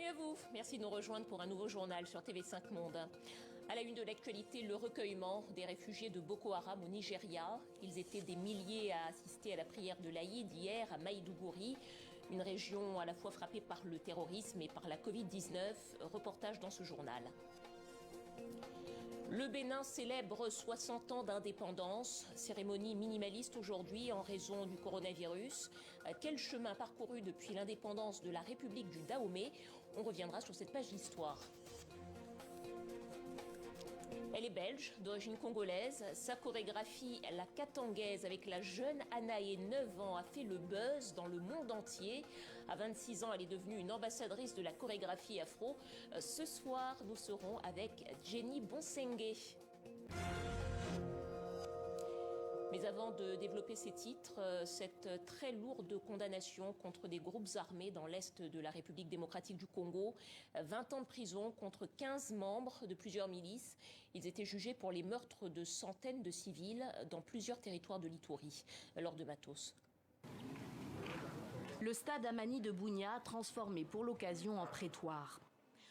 à vous, merci de nous rejoindre pour un nouveau journal sur TV5 Monde. À la une de l'actualité, le recueillement des réfugiés de Boko Haram au Nigeria. Ils étaient des milliers à assister à la prière de l'Aïd hier à Maïdougouri, une région à la fois frappée par le terrorisme et par la Covid-19. Reportage dans ce journal. Le Bénin célèbre 60 ans d'indépendance, cérémonie minimaliste aujourd'hui en raison du coronavirus. Quel chemin parcouru depuis l'indépendance de la République du Dahomey? On reviendra sur cette page d'histoire. Elle est belge, d'origine congolaise. Sa chorégraphie, la katangaise, avec la jeune Anaé, 9 ans, a fait le buzz dans le monde entier. À 26 ans, elle est devenue une ambassadrice de la chorégraphie afro. Ce soir, nous serons avec Jenny Bonsengue. Mais avant de développer ces titres, cette très lourde condamnation contre des groupes armés dans l'est de la République démocratique du Congo, 20 ans de prison contre 15 membres de plusieurs milices. Ils étaient jugés pour les meurtres de centaines de civils dans plusieurs territoires de l'Itourie. Lors de Matos. Le stade Amani de Bunia, transformé pour l'occasion en prétoire.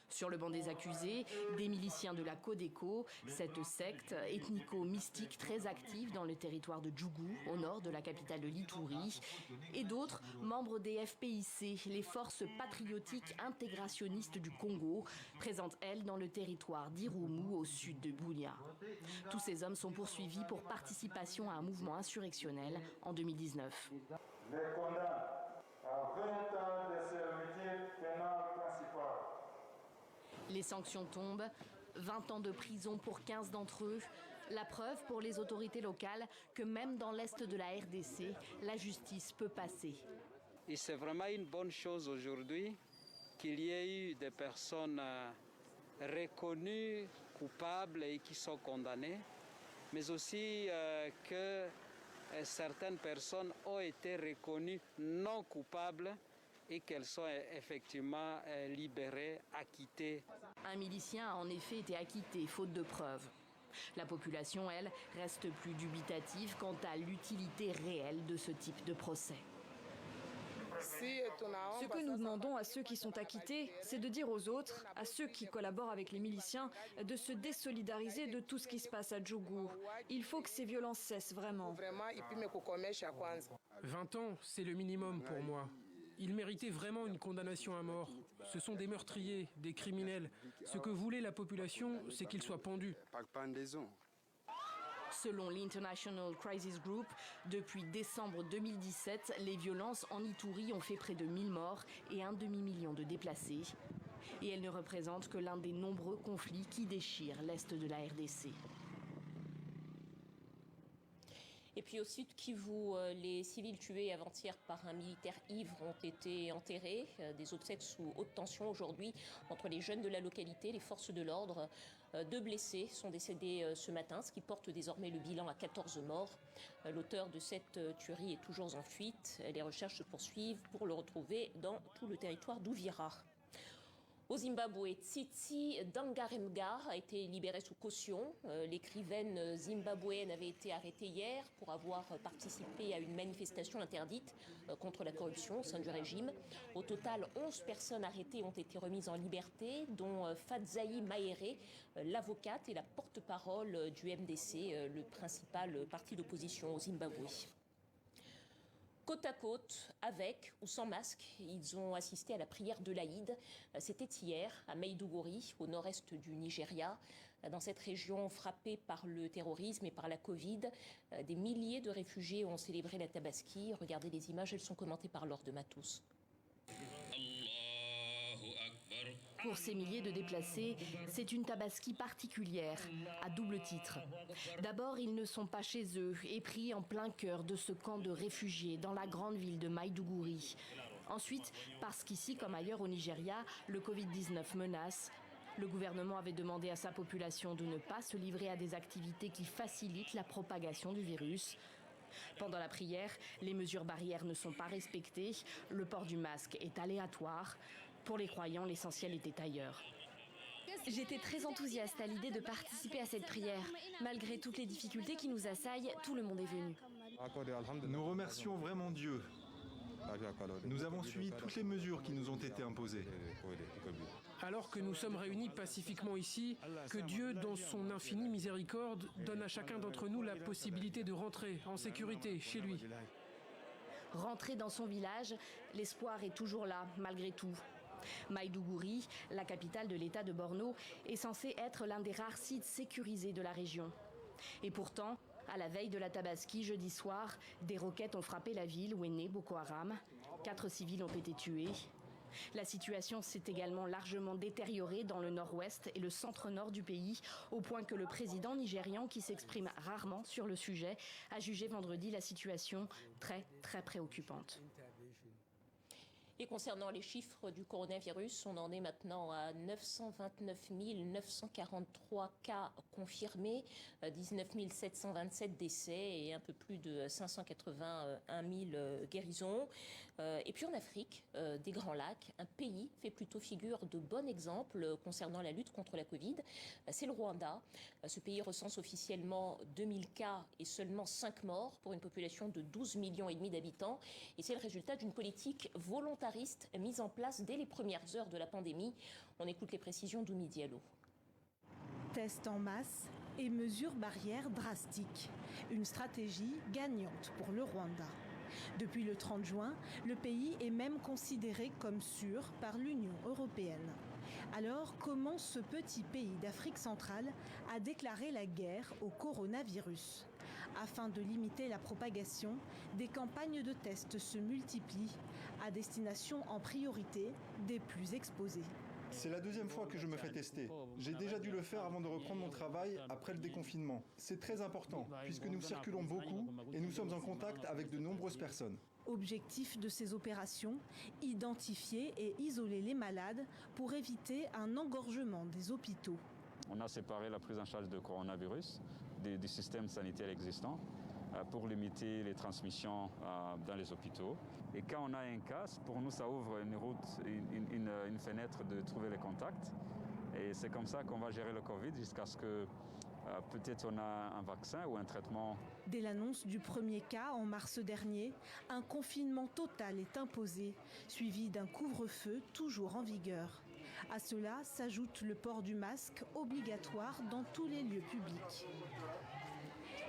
Sur le banc des accusés, des miliciens de la Codeco, cette secte ethnico-mystique très active dans le territoire de Djougou, au nord de la capitale de l'Itourie, et d'autres membres des FPIC, les forces patriotiques intégrationnistes du Congo, présentes elles dans le territoire d'Irumu au sud de Bunia. Tous ces hommes sont poursuivis pour participation à un mouvement insurrectionnel en 2019. Les condamne à 20 ans de servitude pénale principale. Les sanctions tombent, 20 ans de prison pour 15 d'entre eux. La preuve pour les autorités locales que même dans l'est de la RDC, la justice peut passer. Et c'est vraiment une bonne chose aujourd'hui qu'il y ait eu des personnes reconnues coupables et qui sont condamnées, mais aussi que certaines personnes ont été reconnues non coupables et qu'elles soient effectivement libérées, acquittées. Un milicien a en effet été acquitté, faute de preuves. La population, elle, reste plus dubitative quant à l'utilité réelle de ce type de procès. Ce que nous demandons à ceux qui sont acquittés, c'est de dire aux autres, à ceux qui collaborent avec les miliciens, de se désolidariser de tout ce qui se passe à Djougou. Il faut que ces violences cessent vraiment. 20 ans, c'est le minimum pour moi. Ils méritaient vraiment une condamnation à mort. Ce sont des meurtriers, des criminels. Ce que voulait la population, c'est qu'ils soient pendus. Selon l'International Crisis Group, depuis décembre 2017, les violences en Itourie ont fait près de 1000 morts et un demi-million de déplacés. Et elles ne représentent que l'un des nombreux conflits qui déchirent l'est de la RDC. Et puis au sud Kivu, les civils tués avant-hier par un militaire ivre ont été enterrés. Des obsèques sous haute tension aujourd'hui entre les jeunes de la localité, les forces de l'ordre. 2 blessés sont décédés ce matin, ce qui porte désormais le bilan à 14 morts. L'auteur de cette tuerie est toujours en fuite. Les recherches se poursuivent pour le retrouver dans tout le territoire d'Ouvira. Au Zimbabwe, Tsitsi Dangarembga a été libérée sous caution. L'écrivaine zimbabwéenne avait été arrêtée hier pour avoir participé à une manifestation interdite contre la corruption au sein du régime. Au total, 11 personnes arrêtées ont été remises en liberté, dont Fadzayi Mahere, l'avocate et la porte-parole du MDC, le principal parti d'opposition au Zimbabwe. Côte à côte, avec ou sans masque, ils ont assisté à la prière de l'Aïd. C'était hier à Maïdougouri, au nord-est du Nigeria. Dans cette région frappée par le terrorisme et par la Covid, des milliers de réfugiés ont célébré la Tabaski. Regardez les images, elles sont commentées par Laure de Matos. Pour ces milliers de déplacés, c'est une Tabaski particulière, à double titre. D'abord, ils ne sont pas chez eux et pris en plein cœur de ce camp de réfugiés dans la grande ville de Maïdougouri. Ensuite, parce qu'ici, comme ailleurs au Nigeria, le Covid-19 menace. Le gouvernement avait demandé à sa population de ne pas se livrer à des activités qui facilitent la propagation du virus. Pendant la prière, les mesures barrières ne sont pas respectées, le port du masque est aléatoire. Pour les croyants, l'essentiel était ailleurs. J'étais très enthousiaste à l'idée de participer à cette prière. Malgré toutes les difficultés qui nous assaillent, tout le monde est venu. Nous remercions vraiment Dieu. Nous avons suivi toutes les mesures qui nous ont été imposées. Alors que nous sommes réunis pacifiquement ici, que Dieu, dans son infinie miséricorde, donne à chacun d'entre nous la possibilité de rentrer en sécurité chez lui. Rentrer dans son village, l'espoir est toujours là, malgré tout. Maïdougouri, la capitale de l'État de Borno, est censée être l'un des rares sites sécurisés de la région. Et pourtant, à la veille de la Tabaski, jeudi soir, des roquettes ont frappé la ville où est né Boko Haram. 4 civils ont été tués. La situation s'est également largement détériorée dans le nord-ouest et le centre-nord du pays, au point que le président nigérian, qui s'exprime rarement sur le sujet, a jugé vendredi la situation très préoccupante. Et concernant les chiffres du coronavirus, on en est maintenant à 929 943 cas confirmés, 19 727 décès et un peu plus de 581 000 guérisons. Et puis en Afrique, des Grands Lacs, un pays fait plutôt figure de bon exemple concernant la lutte contre la Covid. C'est le Rwanda. Ce pays recense officiellement 2000 cas et seulement 5 morts pour une population de 12,5 millions d'habitants. Et c'est le résultat d'une politique volontariste mise en place dès les premières heures de la pandémie. On écoute les précisions d'Oumi Diallo. Tests en masse et mesures barrières drastiques. Une stratégie gagnante pour le Rwanda. Depuis le 30 juin, le pays est même considéré comme sûr par l'Union européenne. Alors, comment ce petit pays d'Afrique centrale a déclaré la guerre au coronavirus ? Afin de limiter la propagation, des campagnes de tests se multiplient, à destination en priorité des plus exposés. C'est la deuxième fois que je me fais tester. J'ai déjà dû le faire avant de reprendre mon travail après le déconfinement. C'est très important, puisque nous circulons beaucoup et nous sommes en contact avec de nombreuses personnes. Objectif de ces opérations, identifier et isoler les malades pour éviter un engorgement des hôpitaux. On a séparé la prise en charge de coronavirus du système sanitaire existant pour limiter les transmissions dans les hôpitaux. Et quand on a un cas, pour nous, ça ouvre une fenêtre de trouver les contacts. Et c'est comme ça qu'on va gérer le Covid jusqu'à ce que peut-être on a un vaccin ou un traitement. Dès l'annonce du premier cas en mars dernier, un confinement total est imposé, suivi d'un couvre-feu toujours en vigueur. À cela s'ajoute le port du masque obligatoire dans tous les lieux publics.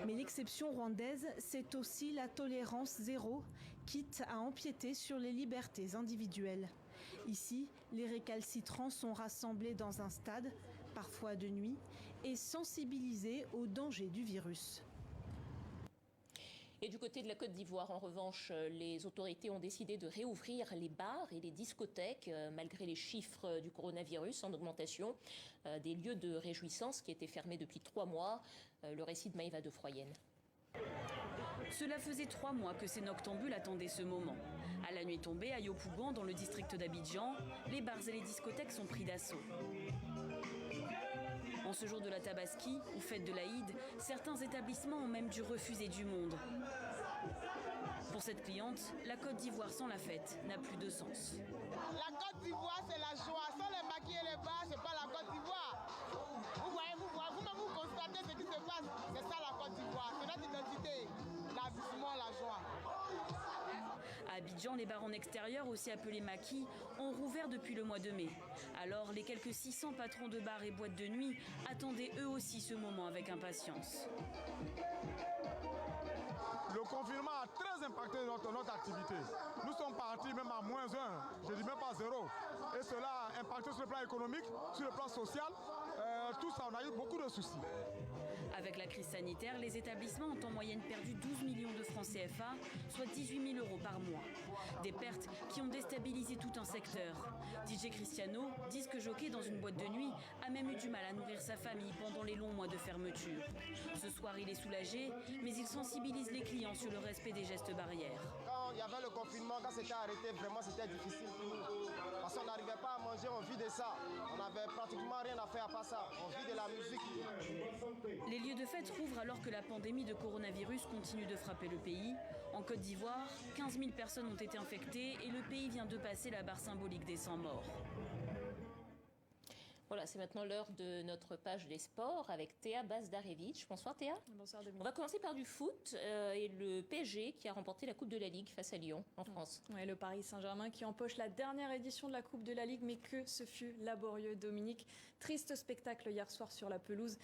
Mais l'exception rwandaise, c'est aussi la tolérance zéro, quitte à empiéter sur les libertés individuelles. Ici, les récalcitrants sont rassemblés dans un stade, parfois de nuit, et sensibilisés au danger du virus. Et du côté de la Côte d'Ivoire, en revanche, les autorités ont décidé de réouvrir les bars et les discothèques, malgré les chiffres du coronavirus en augmentation. Des lieux de réjouissance qui étaient fermés depuis 3 mois. Le récit de Maïva de Froyenne. Cela faisait 3 mois que ces noctambules attendaient ce moment. À la nuit tombée, à Yopougon, dans le district d'Abidjan, les bars et les discothèques sont pris d'assaut. En ce jour de la Tabaski, ou fête de l'Aïd, certains établissements ont même dû refuser du monde. Pour cette cliente, la Côte d'Ivoire sans la fête n'a plus de sens. La Côte d'Ivoire, c'est la joie. Sans les maquis et les bars, c'est pas la Côte d'Ivoire. Vous-même, vous constatez ce qui se passe. C'est ça la Côte d'Ivoire. C'est notre identité. L'habillement, la joie. À Abidjan, les bars en extérieur, aussi appelés maquis, ont rouvert depuis le mois de mai. Alors, les quelques 600 patrons de bars et boîtes de nuit attendaient eux aussi ce moment avec impatience. Le confinement a très impacté notre activité. Nous sommes partis même à -1, je dis même pas 0. Et cela a impacté sur le plan économique, sur le plan social. Tout ça, on a eu beaucoup de soucis. Avec la crise sanitaire, les établissements ont en moyenne perdu 12 millions de francs CFA, soit 18 000 € par mois. Des pertes qui ont déstabilisé tout un secteur. DJ Cristiano, disque jockey dans une boîte de nuit, a même eu du mal à nourrir sa famille pendant les longs mois de fermeture. Ce soir, il est soulagé, mais il sensibilise les clients sur le respect des gestes barrières. Quand il y avait le confinement, quand c'était arrêté, vraiment c'était difficile pour nous. Parce qu'on n'arrivait pas à manger, on vit de ça. On n'avait pratiquement rien à faire à part ça. On vit de la musique. Les lieux de fête rouvrent alors que la pandémie de coronavirus continue de frapper le pays. En Côte d'Ivoire, 15 000 personnes ont été infectées et le pays vient de passer la barre symbolique des 100 morts. Voilà, c'est maintenant l'heure de notre page des sports avec Théa Bazdarevich. Bonsoir Théa. Bonsoir Dominique. On va commencer par du foot et le PSG qui a remporté la Coupe de la Ligue face à Lyon en France. Ouais, le Paris Saint-Germain qui empoche la dernière édition de la Coupe de la Ligue, mais que ce fut laborieux, Dominique. Triste spectacle hier soir sur la pelouse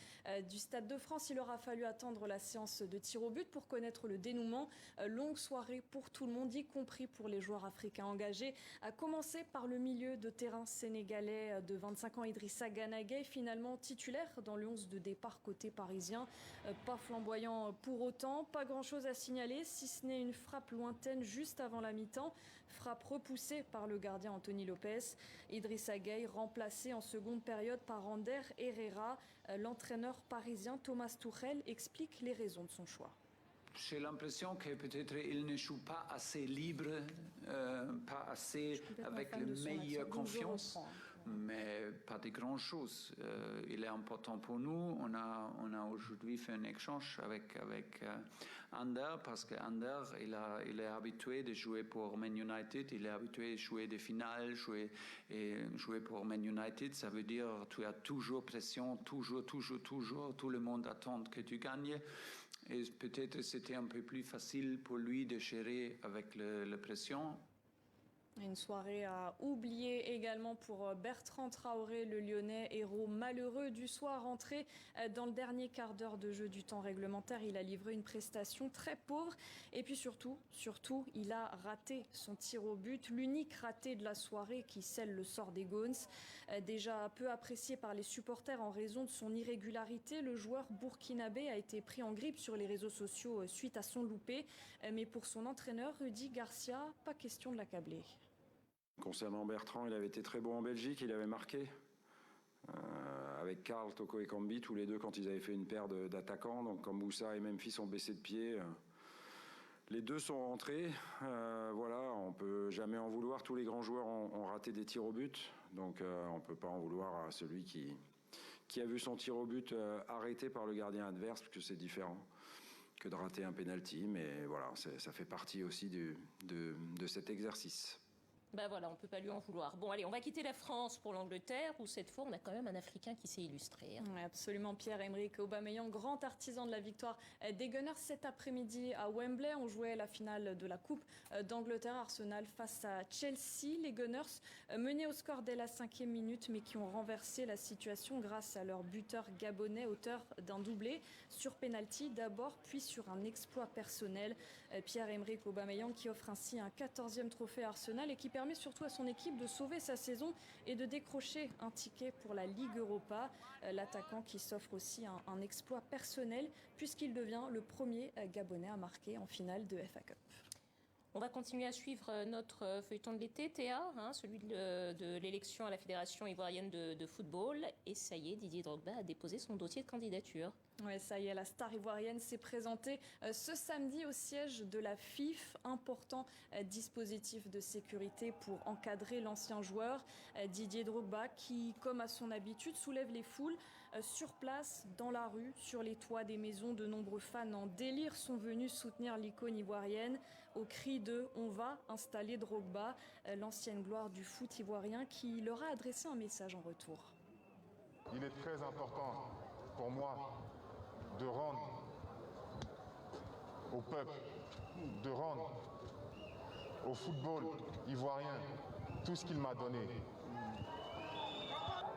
du Stade de France. Il aura fallu attendre la séance de tir au but pour connaître le dénouement. Longue soirée pour tout le monde, y compris pour les joueurs africains engagés. À commencer par le milieu de terrain sénégalais de 25 ans, Idrissa Gana Gueye, finalement titulaire dans le 11 de départ côté parisien. Pas flamboyant pour autant, pas grand-chose à signaler, si ce n'est une frappe lointaine juste avant la mi-temps. Frappe repoussée par le gardien Anthony Lopez. Idrissa Gueye remplacé en seconde période par Ander Herrera. L'entraîneur parisien Thomas Tuchel explique les raisons de son choix. J'ai l'impression que peut-être il ne joue pas assez libre, pas assez avec la meilleure confiance, mais pas de grandes choses. Il est important pour nous. On a aujourd'hui fait un échange avec Ander parce que Ander il est habitué de jouer pour Man United, il est habitué de jouer des finales, jouer pour Man United. Ça veut dire tu as toujours pression, toujours. Tout le monde attend que tu gagnes. Et peut-être c'était un peu plus facile pour lui de gérer avec la pression. Une soirée à oublier également pour Bertrand Traoré, le Lyonnais, héros malheureux du soir, entré dans le dernier quart d'heure de jeu du temps réglementaire. Il a livré une prestation très pauvre et puis surtout, il a raté son tir au but, l'unique raté de la soirée qui scelle le sort des Gones. Déjà peu apprécié par les supporters en raison de son irrégularité, le joueur burkinabé a été pris en grippe sur les réseaux sociaux suite à son loupé. Mais pour son entraîneur Rudy Garcia, pas question de l'accabler. Concernant Bertrand, il avait été très bon en Belgique, il avait marqué. Avec Karl, Toko et Kambi, tous les deux quand ils avaient fait une paire d'attaquants. Donc quand Moussa et Memphis ont baissé de pied, les deux sont rentrés. Voilà, on peut jamais en vouloir. Tous les grands joueurs ont raté des tirs au but. Donc on peut pas en vouloir à celui qui a vu son tir au but arrêté par le gardien adverse, parce que c'est différent que de rater un penalty. Mais voilà, ça fait partie aussi de cet exercice. Ben voilà, on ne peut pas lui en vouloir. Bon, allez, on va quitter la France pour l'Angleterre, où cette fois, on a quand même un Africain qui s'est illustré. Oui, absolument, Pierre-Emerick Aubameyang, grand artisan de la victoire des Gunners cet après-midi à Wembley. On jouait la finale de la Coupe d'Angleterre, Arsenal face à Chelsea. Les Gunners menés au score dès la 5e minute, mais qui ont renversé la situation grâce à leur buteur gabonais, auteur d'un doublé sur penalty d'abord, puis sur un exploit personnel. Pierre-Emerick Aubameyang qui offre ainsi un 14e trophée à Arsenal et qui permet surtout à son équipe de sauver sa saison et de décrocher un ticket pour la Ligue Europa. L'attaquant qui s'offre aussi un exploit personnel puisqu'il devient le premier Gabonais à marquer en finale de FA Cup. On va continuer à suivre notre feuilleton de l'été, Théa, celui de l'élection à la Fédération ivoirienne de football. Et ça y est, Didier Drogba a déposé son dossier de candidature. Oui, ça y est, la star ivoirienne s'est présentée ce samedi au siège de la FIF. Important dispositif de sécurité pour encadrer l'ancien joueur Didier Drogba qui, comme à son habitude, soulève les foules. Sur place, dans la rue, sur les toits des maisons, de nombreux fans en délire sont venus soutenir l'icône ivoirienne au cri de « On va installer Drogba », l'ancienne gloire du foot ivoirien qui leur a adressé un message en retour. Il est très important pour moi de rendre au peuple, de rendre au football ivoirien tout ce qu'il m'a donné.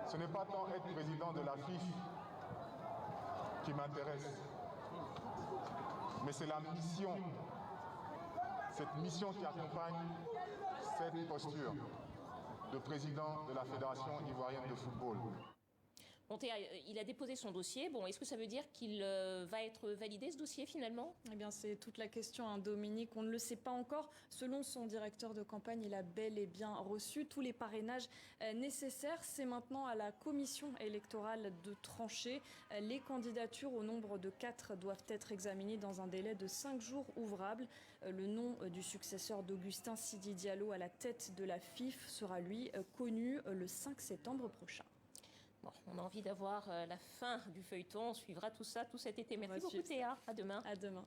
Ce n'est pas tant être président de la FIF qui m'intéresse, mais c'est la mission, cette mission qui accompagne cette posture de président de la Fédération ivoirienne de football. Bon, Théa, il a déposé son dossier. Bon, est-ce que ça veut dire qu'il va être validé, ce dossier, finalement ? Eh bien, c'est toute la question, Dominique. On ne le sait pas encore. Selon son directeur de campagne, il a bel et bien reçu tous les parrainages nécessaires. C'est maintenant à la commission électorale de trancher. Les candidatures, au nombre de 4, doivent être examinées dans un délai de 5 jours ouvrables. Le nom du successeur d'Augustin Sidi Diallo à la tête de la FIF sera, lui, connu le 5 septembre prochain. Bon, on a envie d'avoir la fin du feuilleton. On suivra tout ça tout cet été. Merci beaucoup, Théa. À demain. À demain.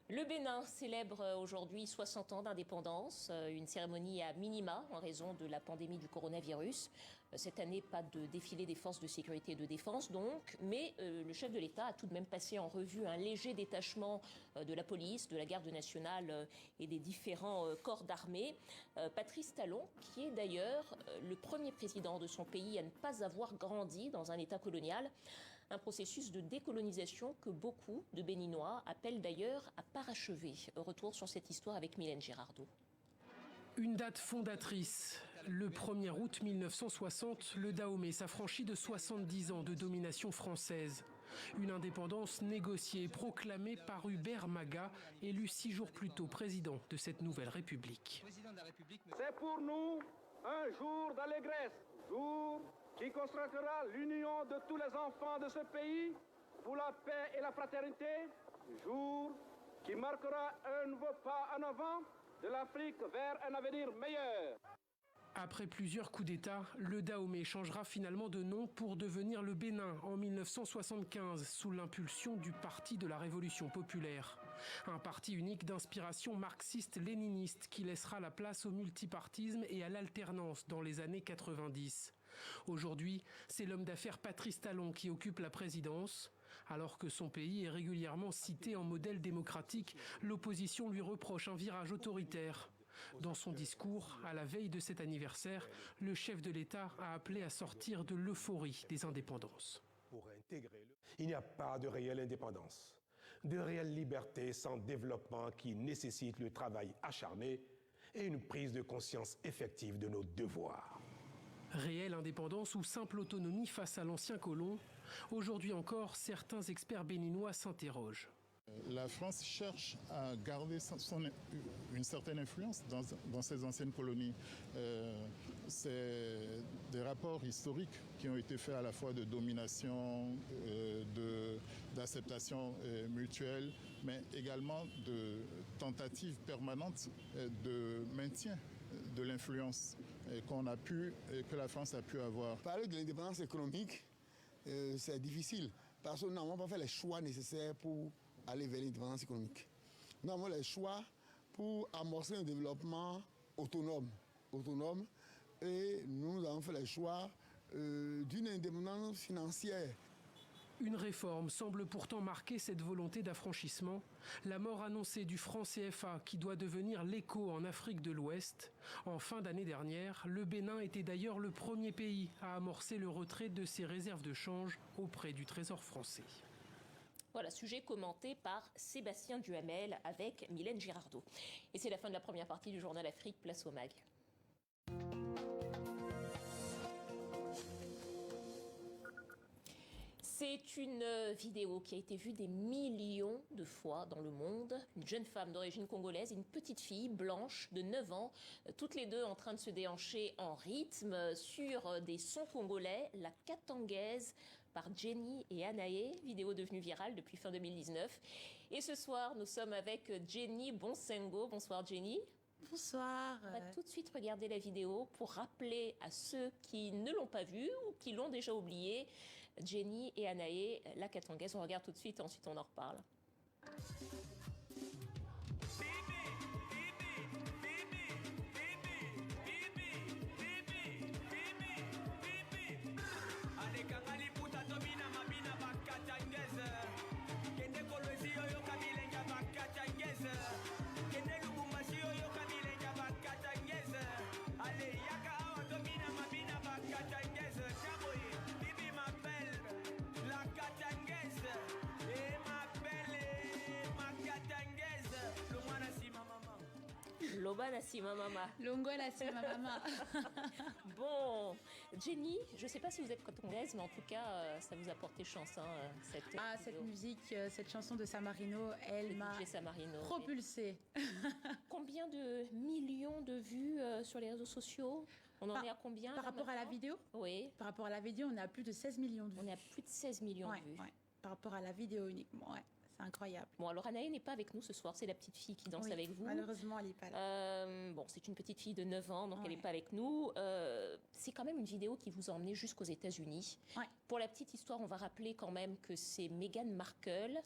Le Bénin célèbre aujourd'hui 60 ans d'indépendance, une cérémonie à minima en raison de la pandémie du coronavirus. Cette année, pas de défilé des forces de sécurité et de défense donc, mais le chef de l'État a tout de même passé en revue un léger détachement de la police, de la garde nationale et des différents corps d'armée. Patrice Talon, qui est d'ailleurs le premier président de son pays à ne pas avoir grandi dans un État colonial. Un processus de décolonisation que beaucoup de Béninois appellent d'ailleurs à parachever. Retour sur cette histoire avec Mylène Girardot. Une date fondatrice. Le 1er août 1960, le Dahomey s'affranchit de 70 ans de domination française. Une indépendance négociée, proclamée par Hubert Maga, élu 6 jours plus tôt président de cette nouvelle république. C'est pour nous un jour d'allégresse, jour qui constatera l'union de tous les enfants de ce pays pour la paix et la fraternité, jour qui marquera un nouveau pas en avant de l'Afrique vers un avenir meilleur. Après plusieurs coups d'État, le Dahomey changera finalement de nom pour devenir le Bénin en 1975 sous l'impulsion du Parti de la Révolution populaire. Un parti unique d'inspiration marxiste-léniniste qui laissera la place au multipartisme et à l'alternance dans les années 90. Aujourd'hui, c'est l'homme d'affaires Patrice Talon qui occupe la présidence. Alors que son pays est régulièrement cité en modèle démocratique, l'opposition lui reproche un virage autoritaire. Dans son discours, à la veille de cet anniversaire, le chef de l'État a appelé à sortir de l'euphorie des indépendances. Il n'y a pas de réelle indépendance, de réelle liberté sans développement qui nécessite le travail acharné et une prise de conscience effective de nos devoirs. Réelle indépendance ou simple autonomie face à l'ancien colon, aujourd'hui encore, certains experts béninois s'interrogent. La France cherche à garder une certaine influence dans ces anciennes colonies. C'est des rapports historiques qui ont été faits à la fois de domination, d'acceptation mutuelle, mais également de tentatives permanentes de maintien de l'influence que la France a pu avoir. Parler de l'indépendance économique, c'est difficile parce que nous n'avons pas fait les choix nécessaires pour aller vers l'indépendance économique. Nous avons les choix pour amorcer un développement autonome et nous avons fait les choix d'une indépendance financière. Une réforme semble pourtant marquer cette volonté d'affranchissement. La mort annoncée du franc CFA qui doit devenir l'écho en Afrique de l'Ouest. En fin d'année dernière, le Bénin était d'ailleurs le premier pays à amorcer le retrait de ses réserves de change auprès du Trésor français. Voilà, sujet commenté par Sébastien Duhamel avec Mylène Girardot. Et c'est la fin de la première partie du Journal Afrique, place au MAG. C'est une vidéo qui a été vue des millions de fois dans le monde. Une jeune femme d'origine congolaise et une petite fille blanche de 9 ans, toutes les deux en train de se déhancher en rythme sur des sons congolais, la Katangaise par Jenny et Anaé, vidéo devenue virale depuis fin 2019. Et ce soir, nous sommes avec Jenny Bonsengo. Bonsoir Jenny. Bonsoir. On va tout de suite regarder la vidéo pour rappeler à ceux qui ne l'ont pas vue ou qui l'ont déjà oublié, Jenny et Anaé, la Katangaise. On regarde tout de suite et ensuite on en reparle. Loba Nassima Mama. Longo Nassima Mama. Bon, Jenny, je ne sais pas si vous êtes katangaise, mais en tout cas, ça vous a porté chance, cette musique, cette chanson de Samarino, elle m'a propulsée. Combien de millions de vues sur les réseaux sociaux? On en est à combien par rapport à la vidéo? Oui. Par rapport à la vidéo, on a plus de 16 millions de vues. On est à plus de 16 millions de vues. Ouais. Par rapport à la vidéo uniquement, ouais. C'est incroyable. Bon, alors Anaé n'est pas avec nous ce soir, c'est la petite fille qui danse avec vous. Malheureusement, elle n'est pas là. Bon, c'est une petite fille de 9 ans, donc elle n'est pas avec nous. C'est quand même une vidéo qui vous a emmené jusqu'aux États-Unis. Pour la petite histoire, on va rappeler quand même que c'est Meghan Markle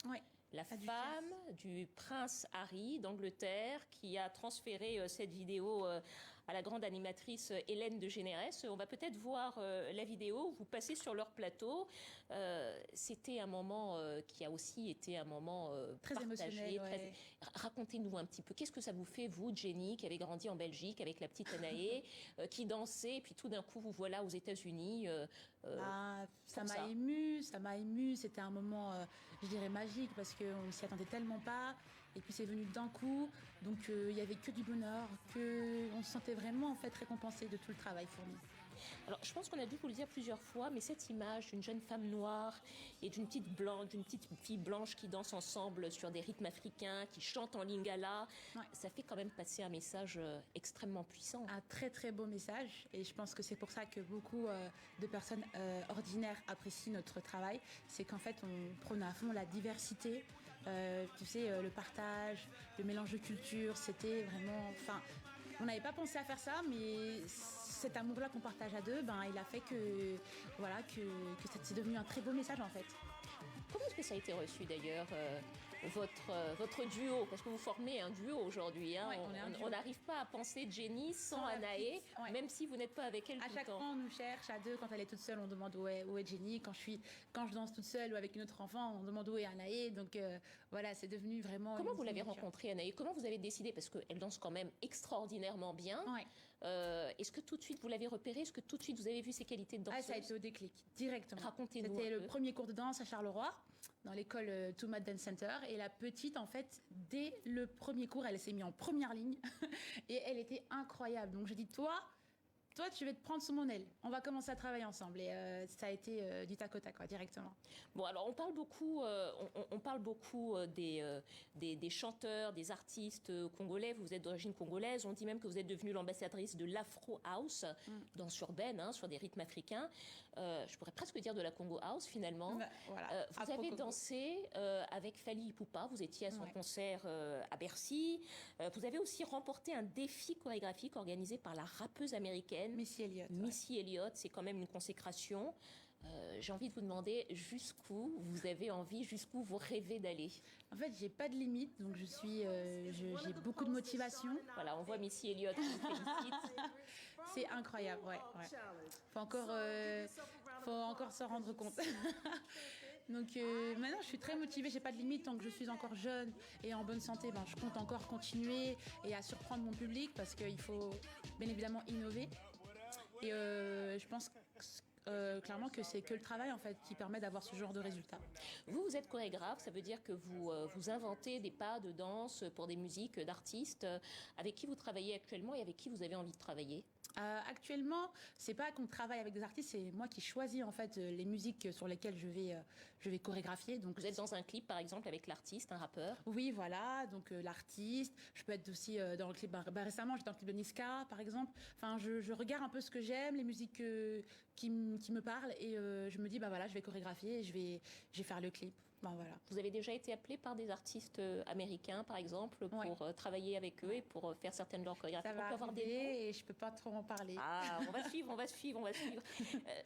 la femme du prince Harry d'Angleterre qui a transféré cette vidéo à la grande animatrice Hélène de Généresse. On va peut-être voir la vidéo, vous passez sur leur plateau. C'était un moment qui a aussi été un moment très partagé. Émotionnel, ouais. Racontez-nous un petit peu, qu'est-ce que ça vous fait, vous, Jenny, qui avez grandi en Belgique avec la petite Anaé, qui dansait, et puis tout d'un coup, vous voilà aux États-Unis. Ça m'a ému. C'était un moment, je dirais, magique, parce qu'on ne s'y attendait tellement pas. Et puis c'est venu d'un coup, donc il n'y avait que du bonheur, on se sentait vraiment en fait récompensé de tout le travail fourni. Alors, je pense qu'on a dû vous le dire plusieurs fois, mais cette image d'une jeune femme noire et d'une petite fille blanche qui dansent ensemble sur des rythmes africains, qui chantent en lingala, ça fait quand même passer un message extrêmement puissant. Un très très beau message, et je pense que c'est pour ça que beaucoup de personnes ordinaires apprécient notre travail. C'est qu'en fait, on prône à fond la diversité. Tu sais, le partage, le mélange de cultures, c'était vraiment... Enfin, on n'avait pas pensé à faire ça, mais cet amour-là qu'on partage à deux, il a fait que c'est devenu un très beau message en fait. Comment est-ce que ça a été reçu d'ailleurs, votre duo? Parce que vous formez un duo aujourd'hui. Hein. On n'arrive pas à penser Jenny sans Anaé, même si vous n'êtes pas avec elle tout le temps. À chaque fois, on nous cherche à deux. Quand elle est toute seule, on demande où est Jenny. Quand je danse toute seule ou avec une autre enfant, on demande où est Anaé. Donc voilà, c'est devenu vraiment... Comment vous l'avez rencontrée, Anaé? Comment vous avez décidé? Parce qu'elle danse quand même extraordinairement bien. Est-ce que tout de suite vous l'avez repérée? Est-ce que tout de suite vous avez vu ses qualités de danseuse? Ça a été au déclic, directement. Racontez-nous. C'était le premier cours de danse à Charleroi, dans l'école Touma Dance Center. Et la petite, en fait, dès le premier cours, elle s'est mise en première ligne. Et elle était incroyable. Donc j'ai dit, toi, tu vas te prendre sous mon aile. On va commencer à travailler ensemble. Et ça a été du tac au tac, directement. Bon, alors on parle beaucoup des chanteurs, des artistes congolais. Vous êtes d'origine congolaise. On dit même que vous êtes devenue l'ambassadrice de l'Afro House, danse urbaine, sur des rythmes africains. Je pourrais presque dire de la Congo House, finalement. Voilà. Vous avez dansé avec Fally Ipupa. Vous étiez à son concert à Bercy. Vous avez aussi remporté un défi chorégraphique organisé par la rappeuse américaine Missy Elliott. Missy Elliott, c'est quand même une consécration. J'ai envie de vous demander jusqu'où vous avez envie, jusqu'où vous rêvez d'aller. En fait, j'ai pas de limite, donc j'ai beaucoup de motivation. Voilà, on voit Missy Elliott qui vous félicite. C'est incroyable, ouais. Faut encore s'en rendre compte. Donc maintenant, je suis très motivée, j'ai pas de limite tant que je suis encore jeune et en bonne santé. Je compte encore continuer et à surprendre mon public parce qu'il faut bien évidemment innover. Et je pense clairement que c'est que le travail en fait qui permet d'avoir ce genre de résultats. Vous êtes chorégraphe, ça veut dire que vous inventez des pas de danse pour des musiques d'artistes. Avec qui vous travaillez actuellement et avec qui vous avez envie de travailler? Actuellement, c'est pas qu'on travaille avec des artistes, c'est moi qui choisis en fait les musiques sur lesquelles je vais chorégraphier. Donc vous êtes dans un clip par exemple avec l'artiste, un rappeur? Oui, voilà, donc l'artiste. Je peux être aussi dans le clip. Récemment, j'étais dans le clip de Niska, par exemple. Enfin, je regarde un peu ce que j'aime, les musiques qui me parlent, et je me dis voilà, je vais chorégraphier, et je vais faire le clip. Voilà. Vous avez déjà été appelé par des artistes américains, par exemple, pour travailler avec eux et pour faire certaines de leurs chorégraphies? Ça va arriver et je peux pas trop en parler. On va suivre.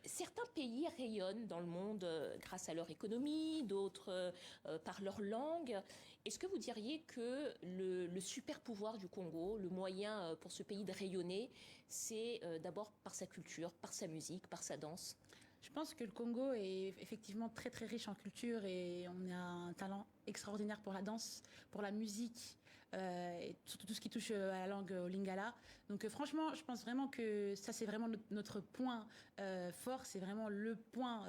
Certains pays rayonnent dans le monde grâce à leur économie, d'autres par leur langue. Est-ce que vous diriez que le super pouvoir du Congo, le moyen pour ce pays de rayonner, c'est d'abord par sa culture, par sa musique, par sa danse? Je pense que le Congo est effectivement très très riche en culture et on a un talent extraordinaire pour la danse, pour la musique et surtout tout ce qui touche à la langue au lingala. Donc franchement, je pense vraiment que ça c'est vraiment notre point fort, c'est vraiment le point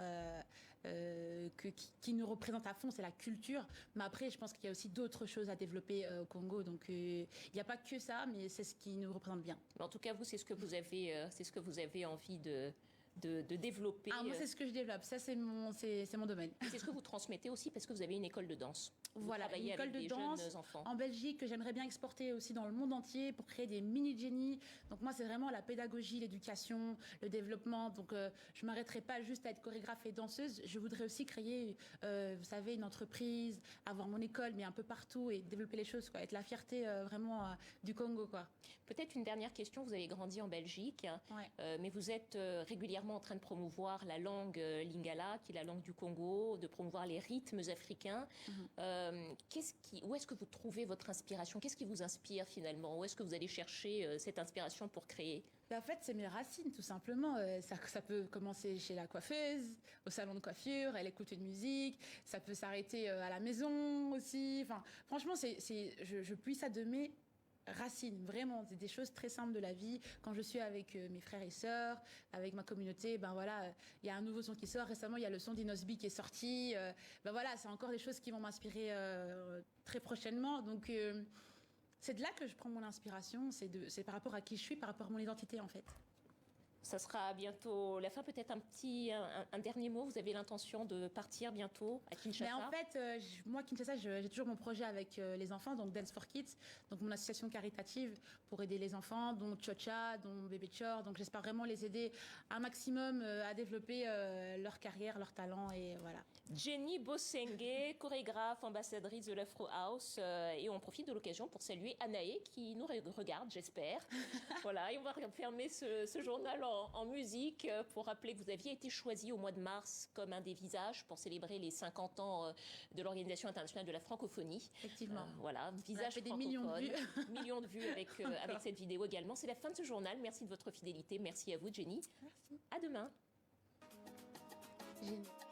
qui nous représente à fond, c'est la culture. Mais après, je pense qu'il y a aussi d'autres choses à développer au Congo. Donc il n'y a pas que ça, mais c'est ce qui nous représente bien. En tout cas, vous, c'est ce que vous avez envie de développer. Moi, c'est ce que je développe. Ça, c'est mon domaine. C'est ce que vous transmettez aussi parce que vous avez une école de danse. Voilà, une école de danse en Belgique que j'aimerais bien exporter aussi dans le monde entier pour créer des mini-Jenny. Donc moi, c'est vraiment la pédagogie, l'éducation, le développement. Donc je ne m'arrêterai pas juste à être chorégraphe et danseuse. Je voudrais aussi créer, vous savez, une entreprise, avoir mon école, mais un peu partout et développer les choses, être la fierté vraiment du Congo, quoi. Peut-être une dernière question. Vous avez grandi en Belgique, mais vous êtes régulièrement régulièrement en train de promouvoir la langue lingala, qui est la langue du Congo, de promouvoir les rythmes africains. Où est-ce que vous trouvez votre inspiration? Qu'est-ce qui vous inspire finalement? Où est-ce que vous allez chercher cette inspiration pour créer? En fait, c'est mes racines, tout simplement. Ça peut commencer chez la coiffeuse, au salon de coiffure, elle écoute une musique. Ça peut s'arrêter à la maison aussi. Enfin, franchement, je puise ça de mes racines, vraiment. C'est des choses très simples de la vie. Quand je suis avec mes frères et sœurs, avec ma communauté, ben voilà, il y a un nouveau son qui sort. Récemment, il y a le son d'Inosby qui est sorti. Ben voilà, c'est encore des choses qui vont m'inspirer très prochainement. Donc, c'est de là que je prends mon inspiration, c'est par rapport à qui je suis, par rapport à mon identité en fait. Ça sera bientôt la fin, peut-être un dernier mot. Vous avez l'intention de partir bientôt à Kinshasa? Mais en fait, moi, Kinshasa, j'ai toujours mon projet avec les enfants, donc Dance for Kids, donc mon association caritative pour aider les enfants, dont Chocha, dont Bébé Chor. Donc j'espère vraiment les aider un maximum à développer leur carrière, leur talent et voilà. Jenny Bosengue, chorégraphe, ambassadrice de l'Afro House, et on profite de l'occasion pour saluer Anaé qui nous regarde, j'espère. Voilà, et on va fermer ce journal en musique pour rappeler que vous aviez été choisi au mois de mars comme un des visages pour célébrer les 50 ans de l'Organisation internationale de la francophonie. Effectivement. Voilà, visage francophone. Des millions de vues. Millions de vues avec cette vidéo également. C'est la fin de ce journal. Merci de votre fidélité. Merci à vous, Jenny. Merci. À demain. Génial.